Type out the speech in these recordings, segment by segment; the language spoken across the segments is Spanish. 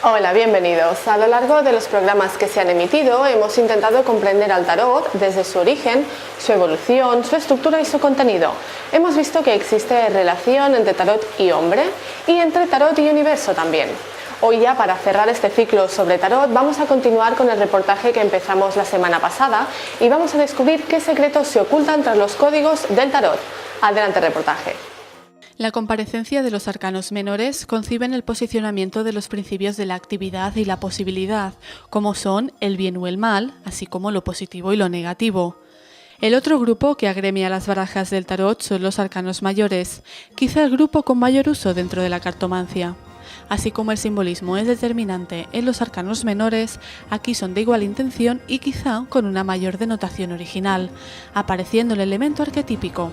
Hola, bienvenidos. A lo largo de los programas que se han emitido hemos intentado comprender al tarot desde su origen, su evolución, su estructura y su contenido. Hemos visto que existe relación entre tarot y hombre y entre tarot y universo también. Hoy ya, para cerrar este ciclo sobre tarot, vamos a continuar con el reportaje que empezamos la semana pasada y vamos a descubrir qué secretos se ocultan tras los códigos del tarot. Adelante, reportaje. La comparecencia de los arcanos menores conciben el posicionamiento de los principios de la actividad y la posibilidad, como son el bien o el mal, así como lo positivo y lo negativo. El otro grupo que agremia las barajas del tarot son los arcanos mayores, quizá el grupo con mayor uso dentro de la cartomancia. Así como el simbolismo es determinante en los arcanos menores, aquí son de igual intención y quizá con una mayor denotación original, apareciendo el elemento arquetípico.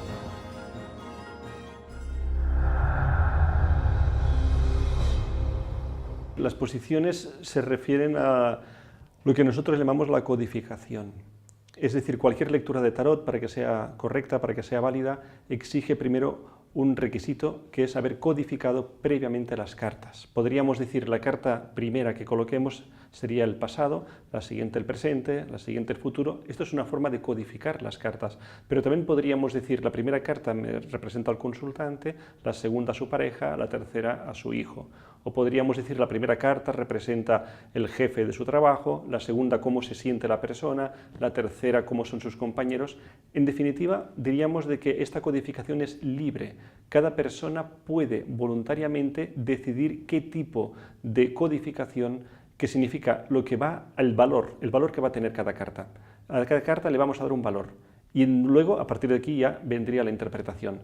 Las posiciones se refieren a lo que nosotros llamamos la codificación. Es decir, cualquier lectura de tarot, para que sea correcta, para que sea válida, exige primero un requisito, que es haber codificado previamente las cartas. Podríamos decir, la carta primera que coloquemos sería el pasado, la siguiente el presente, la siguiente el futuro. Esto es una forma de codificar las cartas, pero también podríamos decir, la primera carta me representa al consultante, la segunda a su pareja, la tercera a su hijo. O podríamos decir, la primera carta representa el jefe de su trabajo, la segunda cómo se siente la persona, la tercera cómo son sus compañeros. En definitiva, diríamos de que esta codificación es libre. Cada persona puede voluntariamente decidir qué tipo de codificación, que significa lo que va al valor, el valor que va a tener cada carta. A cada carta le vamos a dar un valor y luego, a partir de aquí, ya vendría la interpretación.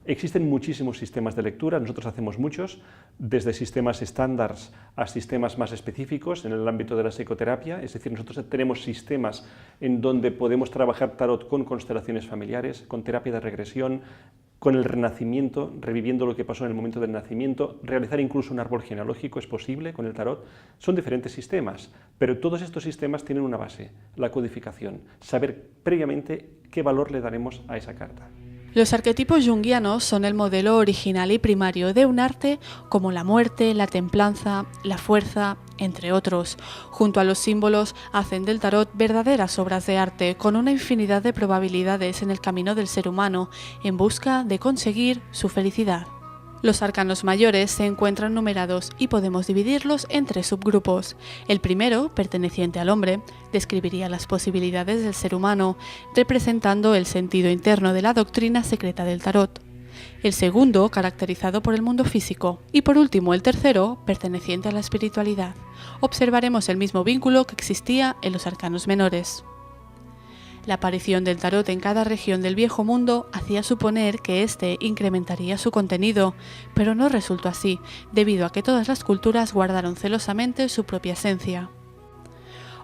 Existen muchísimos sistemas de lectura, nosotros hacemos muchos, desde sistemas estándares a sistemas más específicos en el ámbito de la psicoterapia, es decir, nosotros tenemos sistemas en donde podemos trabajar tarot con constelaciones familiares, con terapia de regresión, con el renacimiento, reviviendo lo que pasó en el momento del nacimiento, realizar incluso un árbol genealógico es posible con el tarot. Son diferentes sistemas, pero todos estos sistemas tienen una base, la codificación, saber previamente qué valor le daremos a esa carta. Los arquetipos junguianos son el modelo original y primario de un arte como la muerte, la templanza, la fuerza, entre otros. Junto a los símbolos hacen del tarot verdaderas obras de arte con una infinidad de probabilidades en el camino del ser humano en busca de conseguir su felicidad. Los arcanos mayores se encuentran numerados y podemos dividirlos en tres subgrupos. El primero, perteneciente al hombre, describiría las posibilidades del ser humano, representando el sentido interno de la doctrina secreta del tarot. El segundo, caracterizado por el mundo físico. Y por último, el tercero, perteneciente a la espiritualidad. Observaremos el mismo vínculo que existía en los arcanos menores. La aparición del tarot en cada región del Viejo Mundo hacía suponer que éste incrementaría su contenido, pero no resultó así, debido a que todas las culturas guardaron celosamente su propia esencia.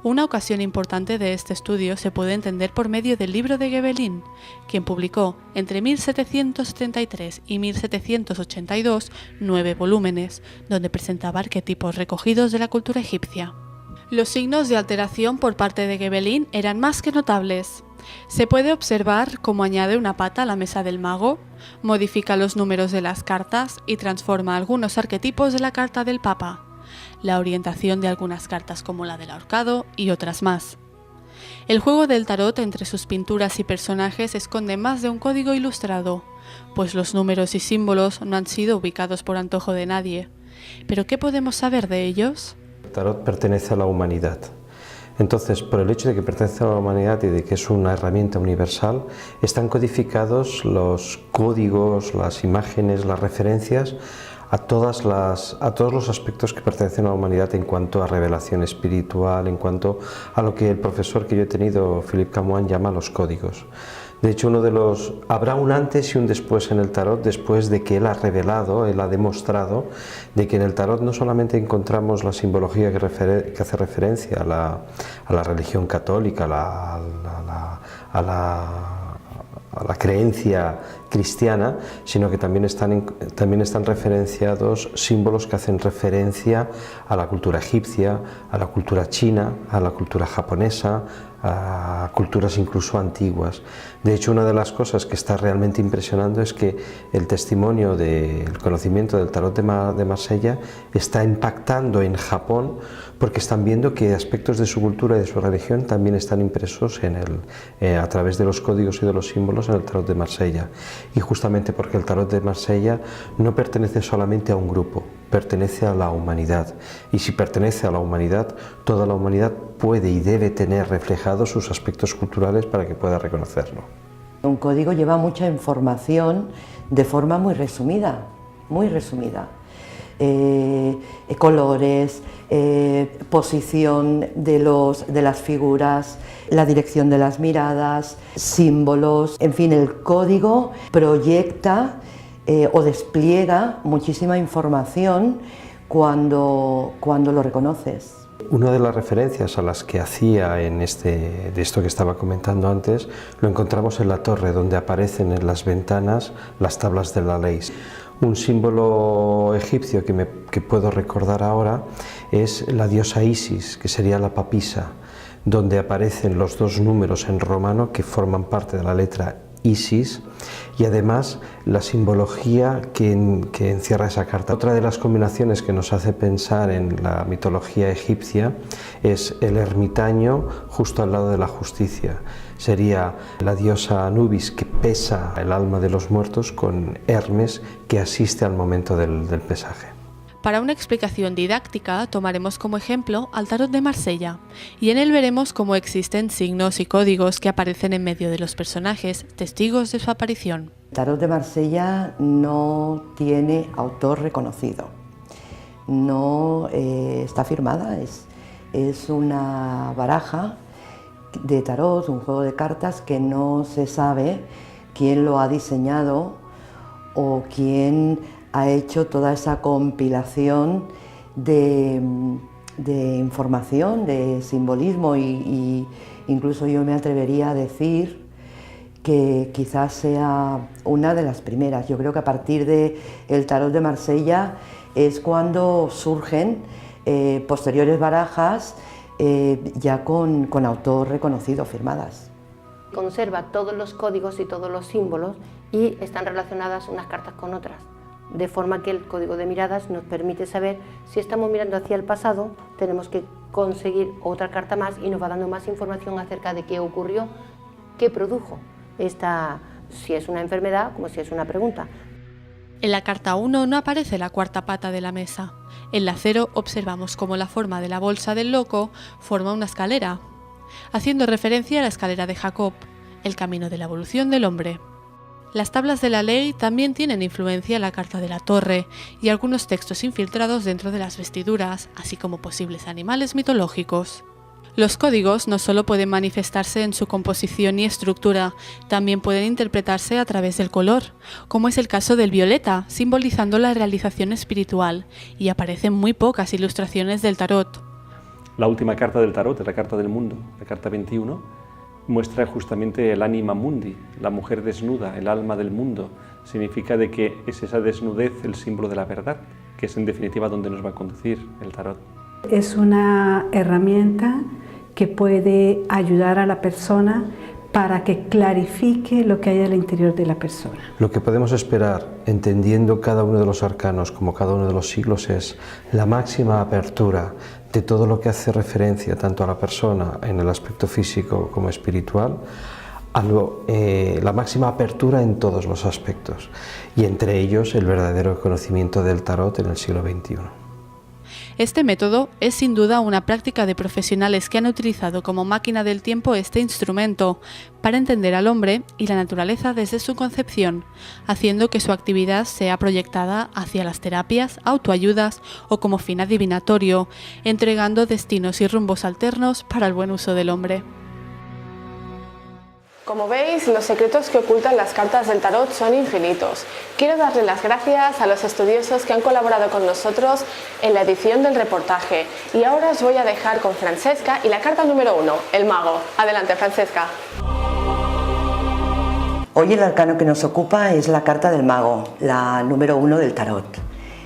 Una ocasión importante de este estudio se puede entender por medio del libro de Gebelin, quien publicó entre 1773 y 1782 9 volúmenes, donde presentaba arquetipos recogidos de la cultura egipcia. Los signos de alteración por parte de Gebelin eran más que notables. Se puede observar cómo añade una pata a la mesa del mago, modifica los números de las cartas y transforma algunos arquetipos de la carta del Papa, la orientación de algunas cartas como la del ahorcado y otras más. El juego del tarot entre sus pinturas y personajes esconde más de un código ilustrado, pues los números y símbolos no han sido ubicados por antojo de nadie. ¿Pero qué podemos saber de ellos? El tarot pertenece a la humanidad. Entonces, por el hecho de que pertenece a la humanidad y de que es una herramienta universal, están codificados los códigos, las imágenes, las referencias a todos los aspectos que pertenecen a la humanidad en cuanto a revelación espiritual, en cuanto a lo que el profesor que yo he tenido, Philippe Camoin, llama los códigos. De hecho, habrá un antes y un después en el tarot, después de que él ha revelado, él ha demostrado de que en el tarot no solamente encontramos la simbología que hace referencia a la religión católica, a la creencia cristiana, sino que también están referenciados símbolos que hacen referencia a la cultura egipcia, a la cultura china, a la cultura japonesa, a culturas incluso antiguas. De hecho, una de las cosas que está realmente impresionando es que el testimonio del conocimiento del tarot de Marsella está impactando en Japón, porque están viendo que aspectos de su cultura y de su religión también están impresos a través de los códigos y de los símbolos en el tarot de Marsella. Y justamente porque el tarot de Marsella no pertenece solamente a un grupo, pertenece a la humanidad. Y si pertenece a la humanidad, toda la humanidad puede y debe tener reflejados sus aspectos culturales para que pueda reconocerlo. Un código lleva mucha información de forma muy resumida, muy resumida. Colores, posición de las figuras, la dirección de las miradas, símbolos, en fin, el código proyecta o despliega muchísima información cuando lo reconoces. Una de las referencias a las que hacía de esto que estaba comentando antes, lo encontramos en la torre, donde aparecen en las ventanas las tablas de la ley. Un símbolo egipcio que puedo recordar ahora es la diosa Isis, que sería la papisa, donde aparecen los dos números en romano que forman parte de la letra Isis, y además la simbología que encierra esa carta. Otra de las combinaciones que nos hace pensar en la mitología egipcia es el ermitaño justo al lado de la justicia. Sería la diosa Anubis, que pesa el alma de los muertos, con Hermes, que asiste al momento del pesaje. Para una explicación didáctica tomaremos como ejemplo al tarot de Marsella, y en él veremos cómo existen signos y códigos que aparecen en medio de los personajes, testigos de su aparición. El tarot de Marsella no tiene autor reconocido, no está firmada, es una baraja de tarot, un juego de cartas que no se sabe quién lo ha diseñado o quién ha hecho toda esa compilación de información, de simbolismo y incluso yo me atrevería a decir que quizás sea una de las primeras. Yo creo que a partir del tarot de Marsella es cuando surgen posteriores barajas ya con autor reconocido, firmadas. Conserva todos los códigos y todos los símbolos y están relacionadas unas cartas con otras, de forma que el código de miradas nos permite saber si estamos mirando hacia el pasado, tenemos que conseguir otra carta más y nos va dando más información acerca de qué ocurrió, qué produjo esta, si es una enfermedad como si es una pregunta. En la carta 1 no aparece la cuarta pata de la mesa. En la 0 observamos cómo la forma de la bolsa del loco forma una escalera, haciendo referencia a la escalera de Jacob, el camino de la evolución del hombre. Las tablas de la ley también tienen influencia en la carta de la torre y algunos textos infiltrados dentro de las vestiduras, así como posibles animales mitológicos. Los códigos no solo pueden manifestarse en su composición y estructura, también pueden interpretarse a través del color, como es el caso del violeta, simbolizando la realización espiritual, y aparecen muy pocas ilustraciones del tarot. La última carta del tarot es la carta del mundo, la carta 21, muestra justamente el anima mundi, la mujer desnuda, el alma del mundo. Significa de que es esa desnudez el símbolo de la verdad, que es en definitiva donde nos va a conducir el tarot. Es una herramienta que puede ayudar a la persona para que clarifique lo que hay al interior de la persona. Lo que podemos esperar, entendiendo cada uno de los arcanos como cada uno de los siglos, es la máxima apertura de todo lo que hace referencia tanto a la persona en el aspecto físico como espiritual, la máxima apertura en todos los aspectos, y entre ellos el verdadero conocimiento del tarot en el siglo XXI. Este método es sin duda una práctica de profesionales que han utilizado como máquina del tiempo este instrumento para entender al hombre y la naturaleza desde su concepción, haciendo que su actividad sea proyectada hacia las terapias, autoayudas o como fin adivinatorio, entregando destinos y rumbos alternos para el buen uso del hombre. Como veis, los secretos que ocultan las cartas del tarot son infinitos. Quiero darle las gracias a los estudiosos que han colaborado con nosotros en la edición del reportaje. Y ahora os voy a dejar con Francesca y la carta número 1, el mago. Adelante, Francesca. Hoy el arcano que nos ocupa es la carta del mago, la número 1 del tarot.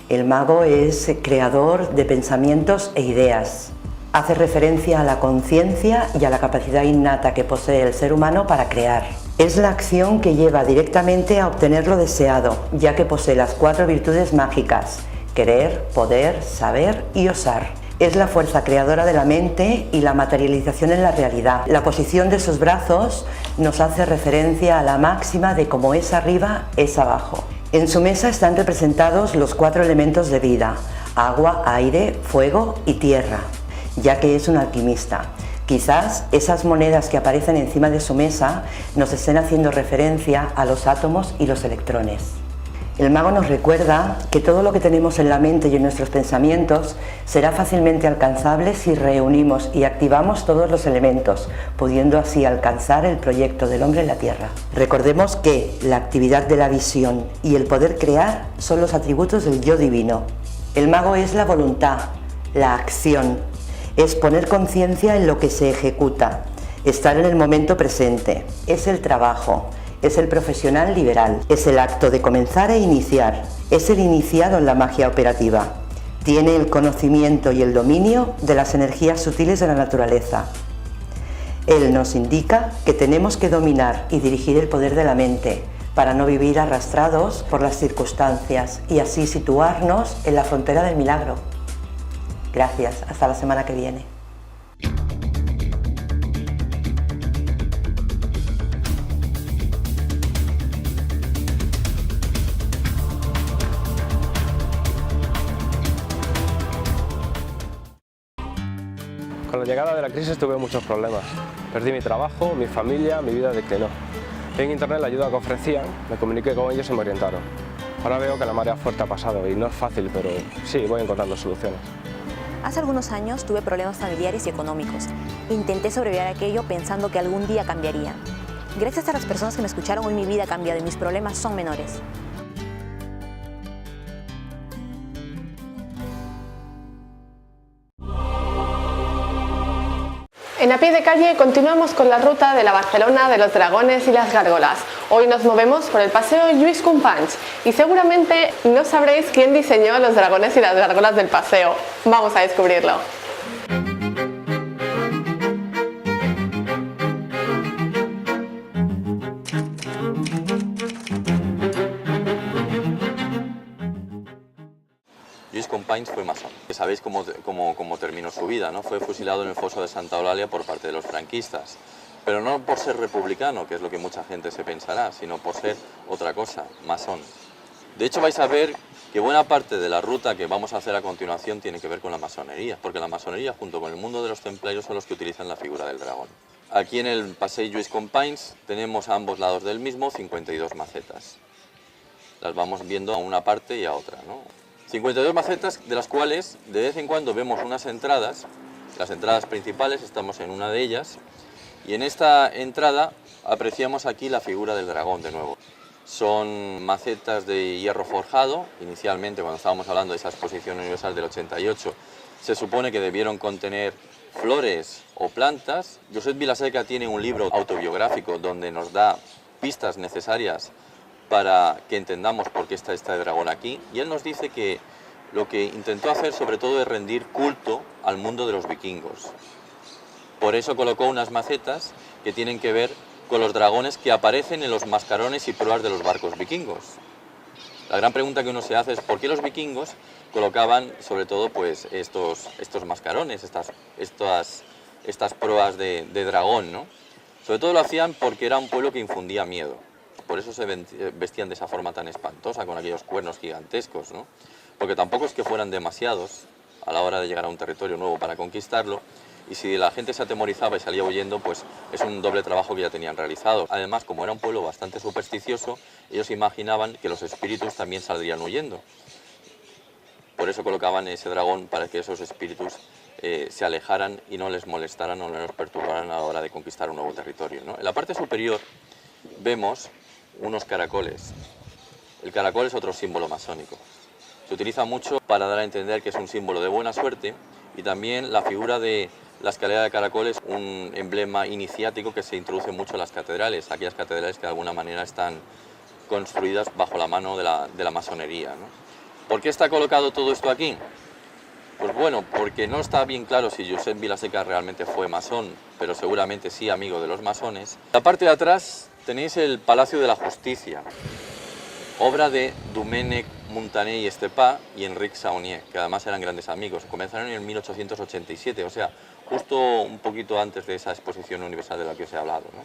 El mago es creador de pensamientos e ideas. Hace referencia a la conciencia y a la capacidad innata que posee el ser humano para crear. Es la acción que lleva directamente a obtener lo deseado, ya que posee las 4 virtudes mágicas: querer, poder, saber y osar. Es la fuerza creadora de la mente y la materialización en la realidad. La posición de sus brazos nos hace referencia a la máxima de como es arriba, es abajo. En su mesa están representados los 4 elementos de vida: agua, aire, fuego y tierra, ya que es un alquimista. Quizás esas monedas que aparecen encima de su mesa nos estén haciendo referencia a los átomos y los electrones. El mago nos recuerda que todo lo que tenemos en la mente y en nuestros pensamientos será fácilmente alcanzable si reunimos y activamos todos los elementos, pudiendo así alcanzar el proyecto del hombre en la Tierra. Recordemos que la actividad de la visión y el poder crear son los atributos del yo divino. El mago es la voluntad, la acción, es poner conciencia en lo que se ejecuta, estar en el momento presente, es el trabajo. Es el profesional liberal, es el acto de comenzar e iniciar, es el iniciado en la magia operativa. Tiene el conocimiento y el dominio de las energías sutiles de la naturaleza. Él nos indica que tenemos que dominar y dirigir el poder de la mente para no vivir arrastrados por las circunstancias y así situarnos en la frontera del milagro. Gracias, hasta la semana que viene. Con la llegada de la crisis tuve muchos problemas. Perdí mi trabajo, mi familia, mi vida declinó. En internet la ayuda que ofrecían, me comuniqué con ellos y me orientaron. Ahora veo que la marea fuerte ha pasado y no es fácil, pero sí, voy encontrando soluciones. Hace algunos años tuve problemas familiares y económicos. Intenté sobrevivir a aquello pensando que algún día cambiarían. Gracias a las personas que me escucharon, hoy mi vida ha cambiado y mis problemas son menores. En A Pie de Calle continuamos con la ruta de la Barcelona de los dragones y las gárgolas. Hoy nos movemos por el paseo Lluís Companys y seguramente no sabréis quién diseñó los dragones y las gárgolas del paseo. Vamos a descubrirlo. Lluís Companys fue masón. Sabéis cómo terminó su vida, ¿no? Fue fusilado en el foso de Santa Eulalia por parte de los franquistas. Pero no por ser republicano, que es lo que mucha gente se pensará, sino por ser otra cosa, masón. De hecho, vais a ver que buena parte de la ruta que vamos a hacer a continuación tiene que ver con la masonería, porque la masonería junto con el mundo de los templarios son los que utilizan la figura del dragón. Aquí en el paseo Lluís Companys tenemos a ambos lados del mismo 52 macetas. Las vamos viendo a una parte y a otra, ¿no? 52 macetas, de las cuales de vez en cuando vemos unas entradas, las entradas principales, estamos en una de ellas, y en esta entrada apreciamos aquí la figura del dragón de nuevo. Son macetas de hierro forjado, inicialmente cuando estábamos hablando de esa exposición universal del 88, se supone que debieron contener flores o plantas. Josep Vilaseca tiene un libro autobiográfico donde nos da pistas necesarias para que entendamos por qué está este dragón aquí, y él nos dice que lo que intentó hacer sobre todo es rendir culto al mundo de los vikingos. Por eso colocó unas macetas que tienen que ver con los dragones que aparecen en los mascarones y proas de los barcos vikingos. La gran pregunta que uno se hace es por qué los vikingos colocaban sobre todo pues estos mascarones, estas proas de dragón, ¿no? Sobre todo lo hacían porque era un pueblo que infundía miedo. Por eso se vestían de esa forma tan espantosa, con aquellos cuernos gigantescos, ¿no? Porque tampoco es que fueran demasiados a la hora de llegar a un territorio nuevo para conquistarlo, y si la gente se atemorizaba y salía huyendo, pues es un doble trabajo que ya tenían realizado. Además, como era un pueblo bastante supersticioso, ellos imaginaban que los espíritus también saldrían huyendo. Por eso colocaban ese dragón para que esos espíritus se alejaran y no les molestaran o no les perturbaran a la hora de conquistar un nuevo territorio, ¿no? En la parte superior vemos unos caracoles. El caracol es otro símbolo masónico. Se utiliza mucho para dar a entender que es un símbolo de buena suerte, y también la figura de la escalera de caracol es un emblema iniciático que se introduce mucho en las catedrales, aquellas catedrales que de alguna manera están construidas bajo la mano de la masonería, ¿no? ¿Por qué está colocado todo esto aquí? Pues bueno, porque no está bien claro si Josep Vilaseca realmente fue masón, pero seguramente sí amigo de los masones. En la parte de atrás tenéis el Palacio de la Justicia, obra de Domènec Montaner y Estepà y Enric Saunier, que además eran grandes amigos. Comenzaron en 1887, o sea, justo un poquito antes de esa exposición universal de la que os he hablado, ¿no?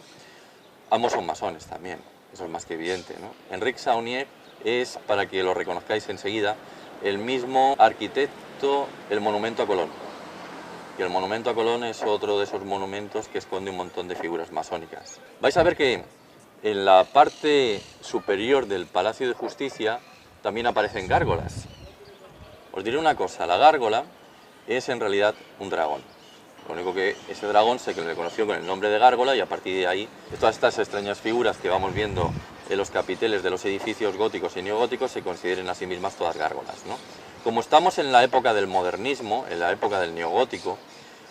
Ambos son masones también, eso es más que evidente, ¿no? Enric Saunier es, para que lo reconozcáis enseguida, el mismo arquitecto del monumento a Colón. Y el monumento a Colón es otro de esos monumentos que esconde un montón de figuras masónicas. Vais a ver que en la parte superior del Palacio de Justicia también aparecen gárgolas. Os diré una cosa, la gárgola es en realidad un dragón. Lo único que ese dragón se le conoció con el nombre de gárgola, y a partir de ahí todas estas extrañas figuras que vamos viendo en los capiteles de los edificios góticos y neogóticos se consideren a sí mismas todas gárgolas, ¿no? Como estamos en la época del modernismo, en la época del neogótico,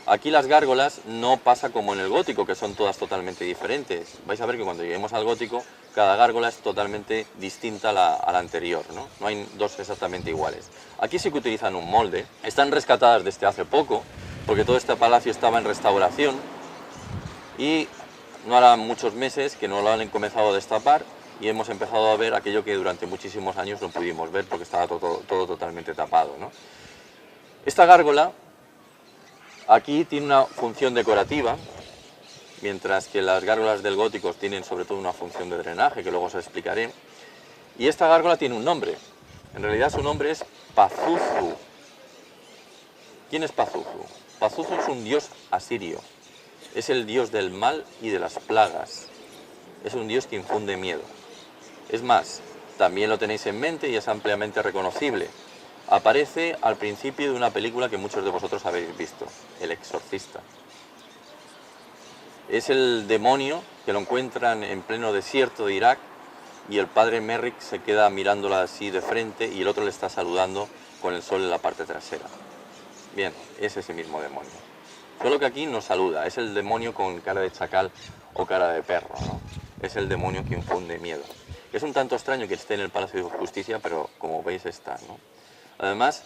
aquí las gárgolas no pasa como en el gótico, que son todas totalmente diferentes. Vais a ver que cuando lleguemos al gótico, cada gárgola es totalmente distinta a la anterior, ¿no? No hay dos exactamente iguales. Aquí sí que utilizan un molde, están rescatadas desde hace poco, porque todo este palacio estaba en restauración, y no hará muchos meses que no lo han comenzado a destapar, y hemos empezado a ver aquello que durante muchísimos años no pudimos ver porque estaba todo totalmente tapado, ¿no? Esta gárgola aquí tiene una función decorativa, mientras que las gárgolas del gótico tienen sobre todo una función de drenaje, que luego os explicaré. Y esta gárgola tiene un nombre. En realidad su nombre es Pazuzu. ¿Quién es Pazuzu? Pazuzu es un dios asirio. Es el dios del mal y de las plagas. Es un dios que infunde miedo. Es más, también lo tenéis en mente y es ampliamente reconocible. Aparece al principio de una película que muchos de vosotros habéis visto, El Exorcista. Es el demonio que lo encuentran en pleno desierto de Irak, y el padre Merrick se queda mirándola así de frente y el otro le está saludando con el sol en la parte trasera. Bien, es ese mismo demonio. Solo que aquí no saluda, es el demonio con cara de chacal o cara de perro, ¿no? Es el demonio que infunde miedo. Es un tanto extraño que esté en el Palacio de Justicia, pero como veis está, ¿no? Además,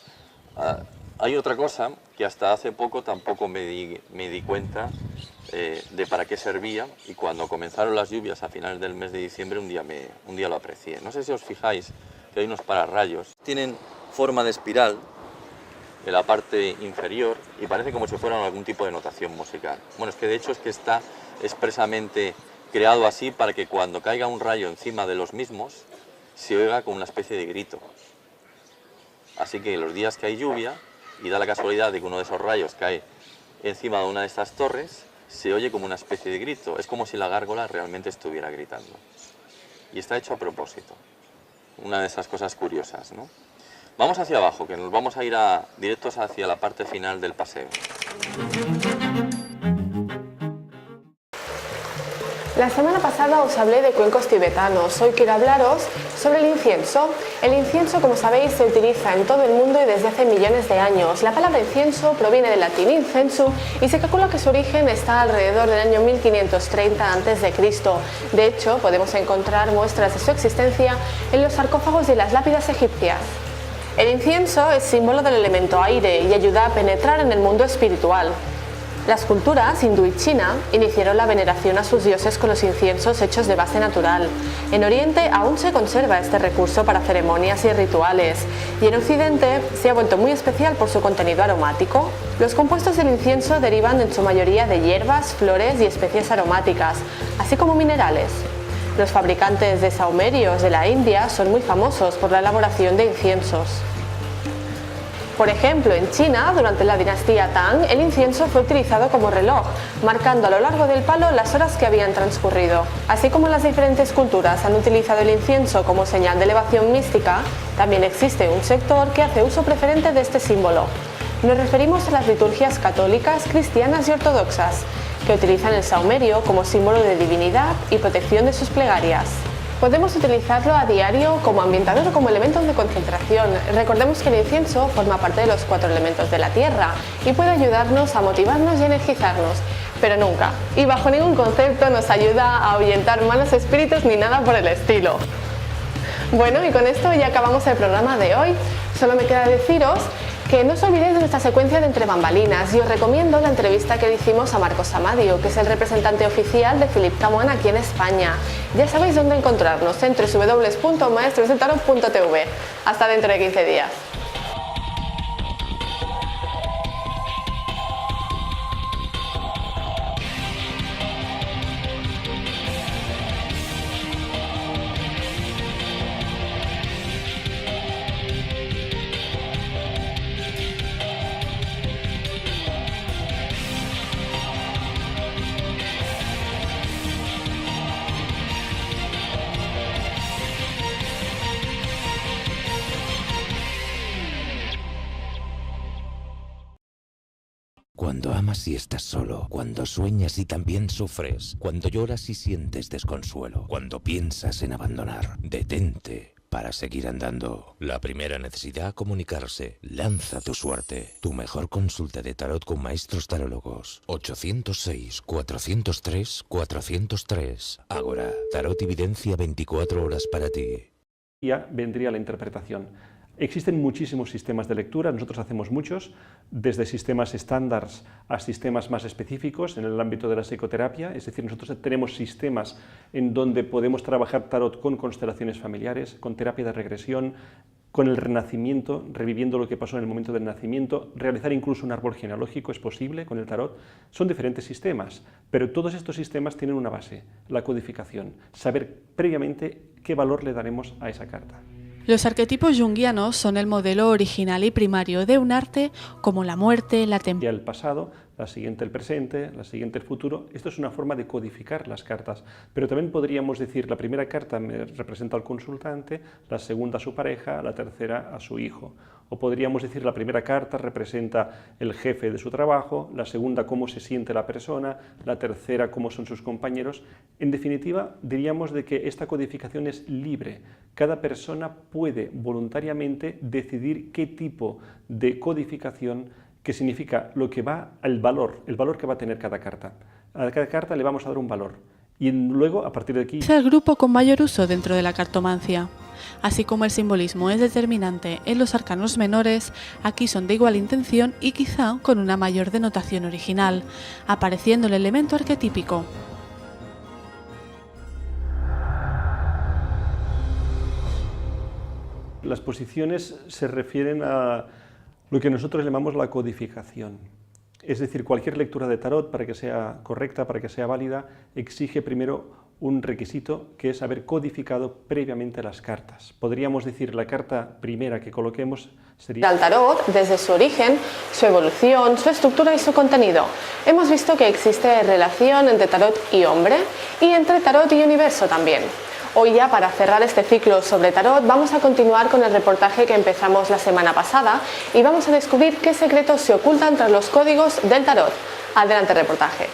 hay otra cosa que hasta hace poco tampoco me di cuenta de para qué servía, y cuando comenzaron las lluvias a finales del mes de diciembre un día lo aprecié. No sé si os fijáis que hay unos pararrayos. Tienen forma de espiral en la parte inferior y parece como si fueran algún tipo de notación musical. Bueno, es que de hecho es que está expresamente creado así para que cuando caiga un rayo encima de los mismos se oiga como una especie de grito. Así que los días que hay lluvia y da la casualidad de que uno de esos rayos cae encima de una de estas torres, se oye como una especie de grito. Es como si la gárgola realmente estuviera gritando. Y está hecho a propósito. Una de esas cosas curiosas, ¿no? Vamos hacia abajo, que nos vamos a ir directos hacia la parte final del paseo. La semana pasada os hablé de cuencos tibetanos. Hoy quiero hablaros sobre el incienso. El incienso, como sabéis, se utiliza en todo el mundo y desde hace millones de años. La palabra incienso proviene del latín incensu y se calcula que su origen está alrededor del año 1530 a.C. De hecho, podemos encontrar muestras de su existencia en los sarcófagos y las lápidas egipcias. El incienso es símbolo del elemento aire y ayuda a penetrar en el mundo espiritual. Las culturas hindú y china iniciaron la veneración a sus dioses con los inciensos hechos de base natural. En Oriente aún se conserva este recurso para ceremonias y rituales, y en Occidente se ha vuelto muy especial por su contenido aromático. Los compuestos del incienso derivan en su mayoría de hierbas, flores y especies aromáticas, así como minerales. Los fabricantes de sahumerios de la India son muy famosos por la elaboración de inciensos. Por ejemplo, en China, durante la dinastía Tang, el incienso fue utilizado como reloj, marcando a lo largo del palo las horas que habían transcurrido. Así como las diferentes culturas han utilizado el incienso como señal de elevación mística, también existe un sector que hace uso preferente de este símbolo. Nos referimos a las liturgias católicas, cristianas y ortodoxas, que utilizan el sahumerio como símbolo de divinidad y protección de sus plegarias. Podemos utilizarlo a diario como ambientador o como elementos de concentración. Recordemos que el incienso forma parte de los 4 elementos de la tierra y puede ayudarnos a motivarnos y energizarnos, pero nunca y bajo ningún concepto nos ayuda a ahuyentar malos espíritus ni nada por el estilo. Bueno, y con esto ya acabamos el programa de hoy. Solo me queda deciros que no os olvidéis de nuestra secuencia de Entre Bambalinas y os recomiendo la entrevista que le hicimos a Marcos Amadio, que es el representante oficial de Philippe Camoin aquí en España. Ya sabéis dónde encontrarnos, en www.maestrodesdeltarot.tv. Hasta dentro de 15 días. Cuando amas y estás solo, cuando sueñas y también sufres, cuando lloras y sientes desconsuelo, cuando piensas en abandonar, detente para seguir andando. La primera necesidad, comunicarse. Lanza tu suerte. Tu mejor consulta de tarot con maestros tarólogos. 806-403-403. Ágora, tarot y videncia 24 horas para ti. Ya vendría la interpretación. Existen muchísimos sistemas de lectura, nosotros hacemos muchos, desde sistemas estándar a sistemas más específicos en el ámbito de la psicoterapia, es decir, nosotros tenemos sistemas en donde podemos trabajar tarot con constelaciones familiares, con terapia de regresión, con el renacimiento, reviviendo lo que pasó en el momento del nacimiento, realizar incluso un árbol genealógico es posible con el tarot. Son diferentes sistemas, pero todos estos sistemas tienen una base, la codificación, saber previamente qué valor le daremos a esa carta. Los arquetipos junguianos son el modelo original y primario de un arte como la muerte, la templanza. El pasado, la siguiente el presente, la siguiente el futuro. Esto es una forma de codificar las cartas, pero también podríamos decir la primera carta me representa al consultante, la segunda a su pareja, la tercera a su hijo. O podríamos decir la primera carta representa el jefe de su trabajo, la segunda cómo se siente la persona, la tercera cómo son sus compañeros. En definitiva, diríamos de que esta codificación es libre. Cada persona puede voluntariamente decidir qué tipo de codificación, que significa lo que va al valor, el valor que va a tener cada carta. A cada carta le vamos a dar un valor. Y luego, a partir de aquí... Es el grupo con mayor uso dentro de la cartomancia. Así como el simbolismo es determinante en los arcanos menores, aquí son de igual intención y quizá con una mayor denotación original, apareciendo el elemento arquetípico. Las posiciones se refieren a lo que nosotros llamamos la codificación. Es decir, cualquier lectura de tarot, para que sea correcta, para que sea válida, exige primero un requisito, que es haber codificado previamente las cartas. Podríamos decir, la carta primera que coloquemos sería... Al tarot, desde su origen, su evolución, su estructura y su contenido. Hemos visto que existe relación entre tarot y hombre, y entre tarot y universo también. Hoy ya, para cerrar este ciclo sobre tarot, vamos a continuar con el reportaje que empezamos la semana pasada y vamos a descubrir qué secretos se ocultan tras los códigos del tarot. Adelante, reportaje.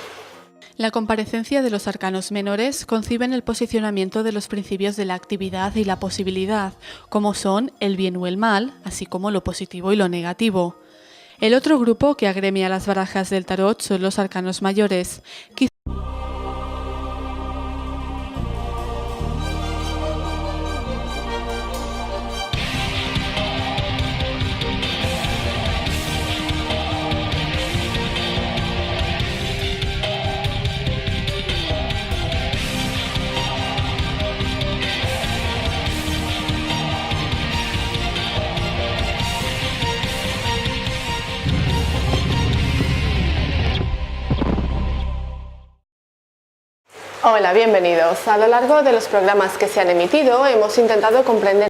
La comparecencia de los arcanos menores conciben el posicionamiento de los principios de la actividad y la posibilidad, como son el bien o el mal, así como lo positivo y lo negativo. El otro grupo que agremia las barajas del tarot son los arcanos mayores. Hola, bienvenidos. A lo largo de los programas que se han emitido hemos intentado comprender